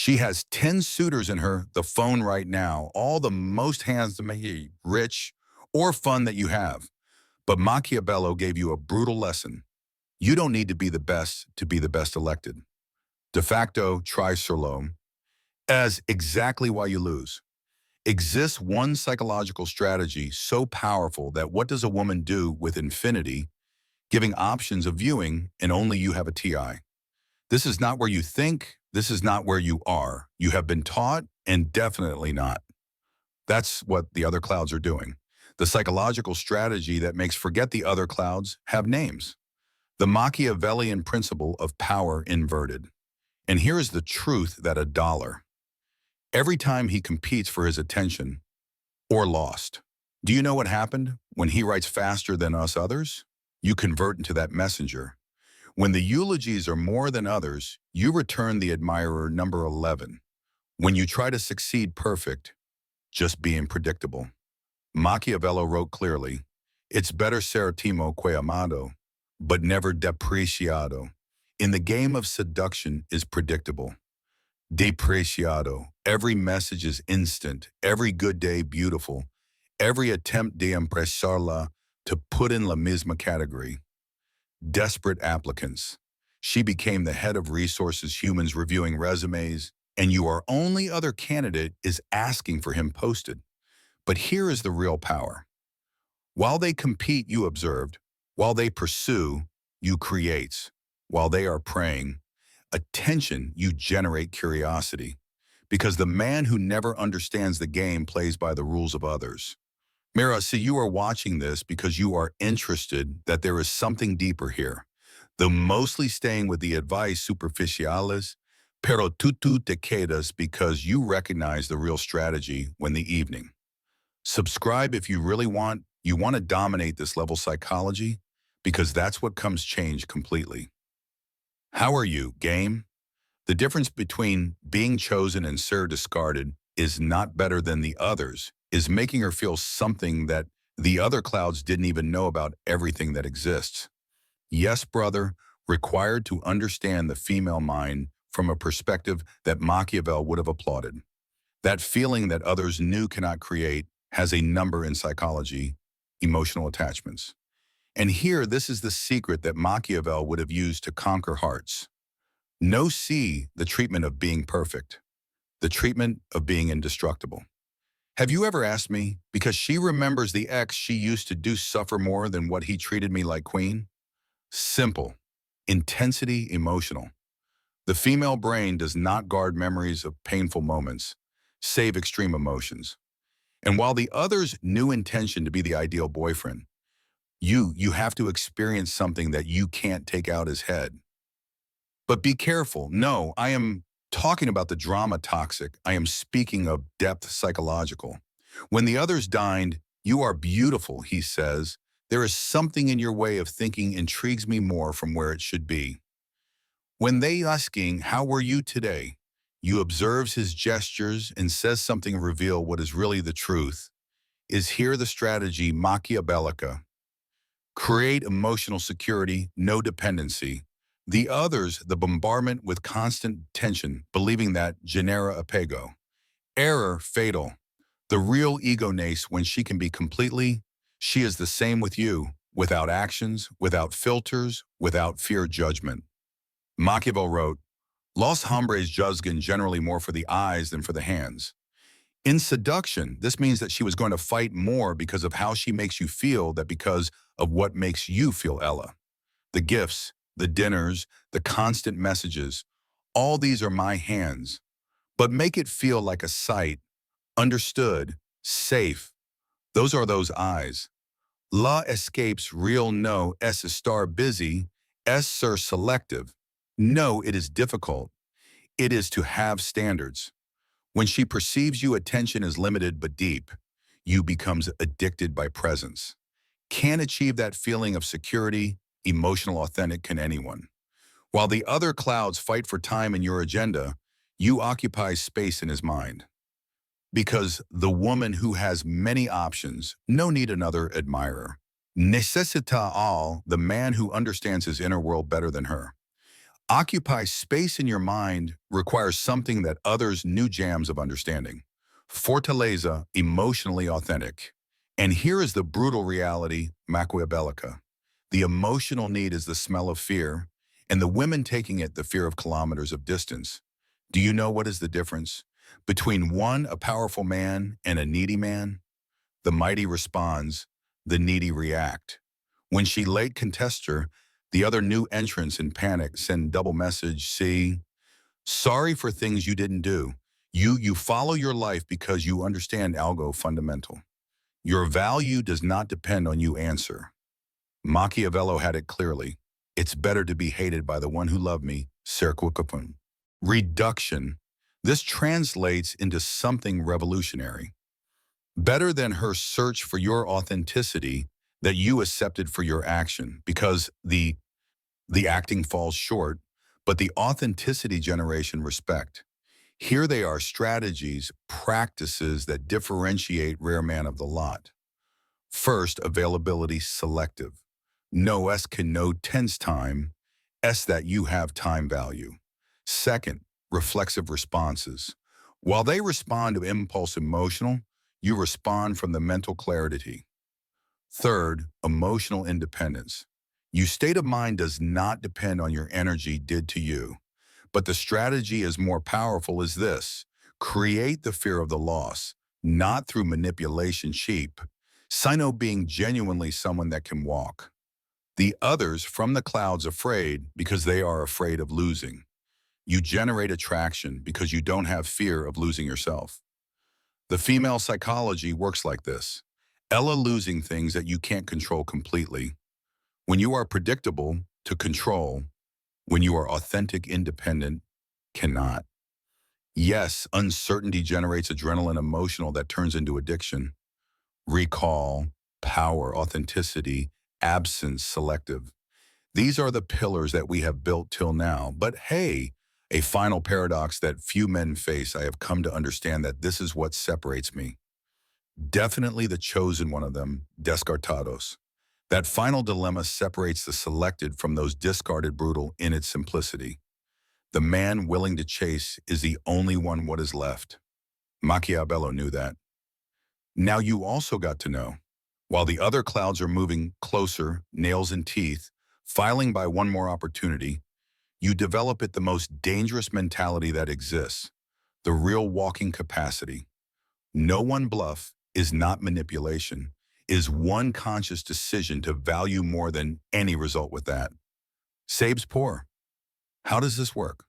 She has 10 suitors in the phone right now, all the most handsome, rich, or fun that you have. But Machiavelli gave you a brutal lesson. You don't need to be the best elected. De facto, try solo, as exactly why you lose. Exists one psychological strategy so powerful that what does a woman do with infinity, giving options of viewing, and only you have a TI? This is not where you think, this is not where you are. You have been taught, and definitely not. That's what the other clouds are doing. The psychological strategy that makes forget the other clouds have names. The Machiavellian principle of power inverted. And here is the truth that a dollar, every time he competes for his attention, or lost. Do you know what happened when he writes faster than us others? You convert into that messenger. When the eulogies are more than others, you return the admirer number 11. When you try to succeed perfect, just being predictable. Machiavelli wrote clearly, it's better ser timo que amado, but never depreciado. In the game of seduction is predictable. Depreciado. Every message is instant, every good day beautiful, every attempt de impresarla to put in la misma category. Desperate applicants. She became the head of resources humans reviewing resumes, and your only other candidate is asking for him posted. But here is the real power. While they compete, you observed. While they pursue, you create. While they are praying, attention, you generate curiosity. Because the man who never understands the game plays by the rules of others. Mira, see, you are watching this because you are interested that there is something deeper here. Though mostly staying with the advice superficialis, pero tú te quedas because you recognize the real strategy when the evening. Subscribe if you really want to dominate this level psychology, because that's what comes change completely. How are you, game? The difference between being chosen and ser discarded is not better than the others, is making her feel something that the other clouds didn't even know about everything that exists. Yes, brother, required to understand the female mind from a perspective that Machiavelli would have applauded. That feeling that others knew cannot create has a number in psychology, emotional attachments. And here, this is the secret that Machiavelli would have used to conquer hearts. No C, the treatment of being perfect, the treatment of being indestructible. Have you ever asked me, because she remembers the ex she used to do suffer more than what he treated me like queen? Simple. Intensity emotional. The female brain does not guard memories of painful moments, save extreme emotions. And while the other's new intention to be the ideal boyfriend, you have to experience something that you can't take out his head. But be careful. No, I am talking about the drama toxic. I am speaking of depth psychological. When the others dined, you are beautiful, he says. There is something in your way of thinking intrigues me more from where it should be. When they asking, how were you today? You observes his gestures and says something reveal what is really the truth. Is here the strategy Machiavellica? Create emotional security, no dependency. The others, the bombardment with constant tension, believing that genera apego. Error fatal. The real ego nace when she can be completely, she is the same with you, without actions, without filters, without fear judgment. Machiavelli wrote, Los hombres juzgan generally more for the eyes than for the hands. In seduction, this means that she was going to fight more because of how she makes you feel than because of what makes you feel, Ella. The gifts, the dinners, the constant messages, all these are my hands. But make it feel like a sight, understood, safe. Those are those eyes. La escapes real no es estar busy, es ser selective. No, it is difficult. It is to have standards. When she perceives you, attention is limited but deep. You becomes addicted by presence. Can't achieve that feeling of security, emotional authentic can anyone. While the other clouds fight for time in your agenda, you occupy space in his mind. Because the woman who has many options, no need another admirer. Necessita all, the man who understands his inner world better than her. Occupy space in your mind requires something that others new jams of understanding. Fortaleza, emotionally authentic. And here is the brutal reality, Machiavellica. The emotional need is the smell of fear, and the women taking it the fear of kilometers of distance. Do you know what is the difference between one, a powerful man, and a needy man? The mighty responds, the needy react. When she late contests her, the other new entrants in panic send double message, see, sorry for things you didn't do. You follow your life because you understand algo fundamental. Your value does not depend on you answer. Machiavello had it clearly. It's better to be hated by the one who loved me, Serquicapun. Reduction. This translates into something revolutionary. Better than her search for your authenticity that you accepted for your action because the acting falls short, but the authenticity generation respect. Here they are strategies, practices that differentiate rare man of the lot. First, availability selective. No S can know tense time, S that you have time value. Second, reflexive responses. While they respond to impulse emotional, you respond from the mental clarity. Third, emotional independence. Your state of mind does not depend on your energy did to you. But the strategy is more powerful is this. Create the fear of the loss, not through manipulation cheap. Sino being genuinely someone that can walk. The others from the clouds afraid because they are afraid of losing. You generate attraction because you don't have fear of losing yourself. The female psychology works like this. Ella losing things that you can't control completely. When you are predictable to control, when you are authentic, independent, cannot. Yes, uncertainty generates adrenaline emotional that turns into addiction. Recall, power, authenticity, absence, selective. These are the pillars that we have built till now. But hey, a final paradox that few men face, I have come to understand that this is what separates me. Definitely the chosen one of them, descartados. That final dilemma separates the selected from those discarded brutal in its simplicity. The man willing to chase is the only one what is left. Machiavelli knew that. Now you also got to know, while the other clouds are moving closer, nails and teeth, filing by one more opportunity, you develop it the most dangerous mentality that exists, the real walking capacity. No one bluff is not manipulation, is one conscious decision to value more than any result with that. Saves poor. How does this work?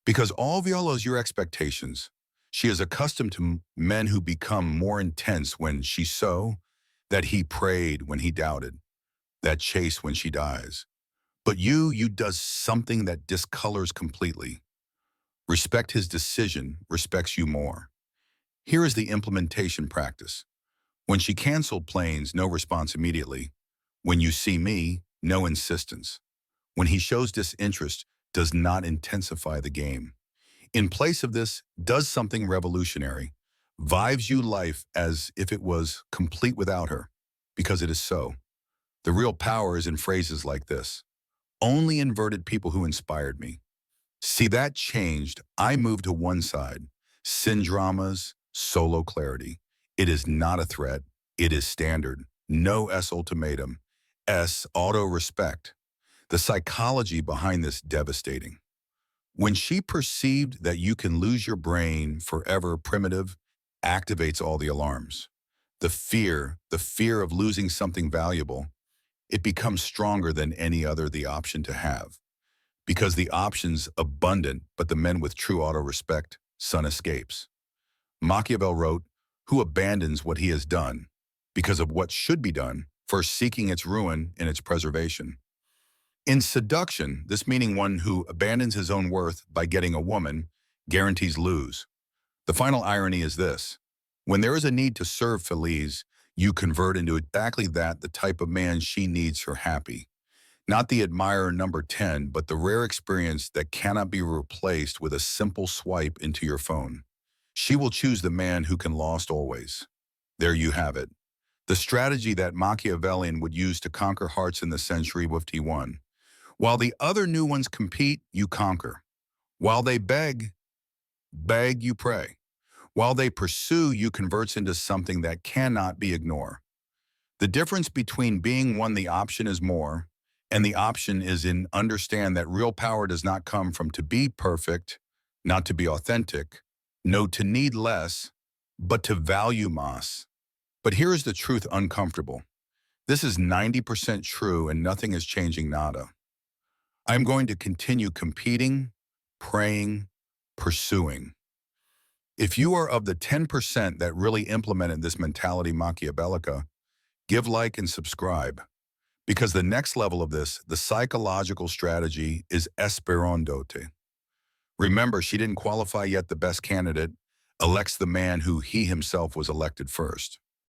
Because all violas your expectations. She is accustomed to men who become more intense when she so, that he prayed when he doubted, that chase when she dies. But you does something that discolors completely. Respect his decision, respects you more. Here is the implementation practice. When she canceled planes, no response immediately. When you see me, no insistence. When he shows disinterest, does not intensify the game. In place of this, does something revolutionary. Vibes you life as if it was complete without her, because it is so. The real power is in phrases like this. Only inverted people who inspired me. See, that changed. I moved to one side. Syndromas, solo clarity. It is not a threat. It is standard. No S ultimatum. S auto respect. The psychology behind this devastating. When she perceived that you can lose your brain forever primitive, activates all the alarms. The fear of losing something valuable, it becomes stronger than any other the option to have. Because the option's abundant, but the men with true auto-respect, son escapes. Machiavelli wrote, who abandons what he has done, because of what should be done, first seeking its ruin in its preservation. In seduction, this meaning one who abandons his own worth by getting a woman, guarantees lose. The final irony is this. When there is a need to serve Feliz, you convert into exactly that, the type of man she needs her happy. Not the admirer number 10, but the rare experience that cannot be replaced with a simple swipe into your phone. She will choose the man who can lost always. There you have it. The strategy that Machiavellian would use to conquer hearts in the century with T1. While the other new ones compete, you conquer. While they beg, you pray. While they pursue, you converts into something that cannot be ignored. The difference between being one the option is more, and the option is in understand that real power does not come from to be perfect, not to be authentic, no to need less, but to value más. But here is the truth uncomfortable. This is 90% true and nothing is changing nada. I'm going to continue competing, praying, pursuing. If you are of the 10% that really implemented this mentality Machiavellica, give like and subscribe. Because the next level of this, the psychological strategy, is esperandote. Remember, she didn't qualify yet the best candidate, elects the man who he himself was elected first.